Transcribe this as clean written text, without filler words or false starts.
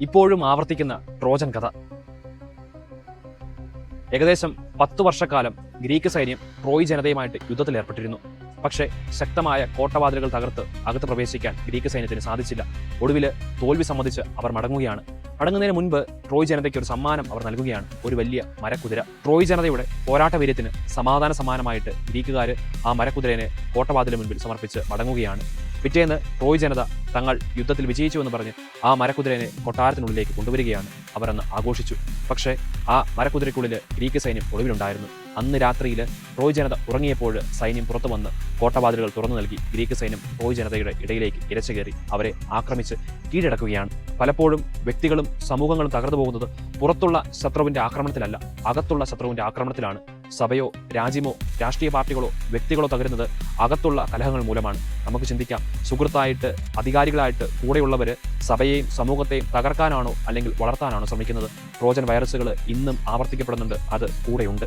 ഇപ്പോഴും ആവർത്തിക്കുന്ന ട്രോജൻ കഥ. ഏകദേശം 10 വർഷക്കാലം ഗ്രീക്ക് സൈന്യം ട്രോയ് ജനതയുമായിട്ട് യുദ്ധത്തിൽ ഏർപ്പെട്ടിരുന്നു. പക്ഷേ ശക്തമായ കോട്ടവാതിലുകൾ തകർത്ത് അകത്ത് പ്രവേശിക്കാൻ ഗ്രീക്ക് സൈന്യത്തിന് സാധിച്ചില്ല. ഒടുവിൽ തോൽവി സമ്മതിച്ച് അവർ മടങ്ങുകയാണ്. മടങ്ങുന്നതിന് മുൻപ് ട്രോയ് ജനതയ്ക്ക് ഒരു സമ്മാനം അവർ നൽകുകയാണ്, ഒരു വലിയ മരക്കുതിര. ട്രോയ് ജനതയുടെ പോരാട്ട വീര്യത്തിന് സമാധാന സമ്മാനമായിട്ട് ഗ്രീക്കുകാർ ആ മരക്കുതിരനെ കോട്ടവാതിലിന് മുൻപിൽ സമർപ്പിച്ച് മടങ്ങുകയാണ്. പിറ്റേന്ന് ട്രോയ് ജനത തങ്ങൾ യുദ്ധത്തിൽ വിജയിച്ചു എന്ന് പറഞ്ഞ് ആ മരക്കുതിരനെ കൊട്ടാരത്തിനുള്ളിലേക്ക് കൊണ്ടുവരികയാണ്. അവർ അന്ന് ആഘോഷിച്ചു. പക്ഷേ ആ മരക്കുതിരയ്ക്കുള്ളിൽ ഗ്രീക്ക് സൈന്യം ഒളിവിലുണ്ടായിരുന്നു. അന്ന് രാത്രിയിൽ ട്രോയ് ജനത ഉറങ്ങിയപ്പോൾ സൈന്യം പുറത്തു വന്ന് കോട്ടവാതിലുകൾ തുറന്നു നൽകി ഗ്രീക്ക് സൈന്യം ട്രോയ് ജനതയുടെ ഇടയിലേക്ക് ഇരച്ചു കയറി അവരെ ആക്രമിച്ച് കീഴടക്കുകയാണ്. പലപ്പോഴും വ്യക്തികളും സമൂഹങ്ങളും തകർന്നു പോകുന്നത് പുറത്തുള്ള ശത്രുവിന്റെ ആക്രമണത്തിലല്ല, അകത്തുള്ള ശത്രുവിന്റെ ആക്രമണത്തിലാണ്. സഭയോ രാജ്യമോ രാഷ്ട്രീയ പാർട്ടികളോ വ്യക്തികളോ തകരുന്നത് അകത്തുള്ള കലഹങ്ങൾ മൂലമാണ്. നമുക്ക് ചിന്തിക്കാം, സുഹൃത്തായിട്ട് അധികാരികളായിട്ട് കൂടെയുള്ളവര് സഭയെയും സമൂഹത്തെയും തകർക്കാനാണോ അല്ലെങ്കിൽ വളർത്താനാണോ ശ്രമിക്കുന്നത്? ട്രോജൻ വൈറസുകൾ ഇന്നും ആവർത്തിക്കപ്പെടുന്നുണ്ട്, അത് കൂടെയുണ്ട്.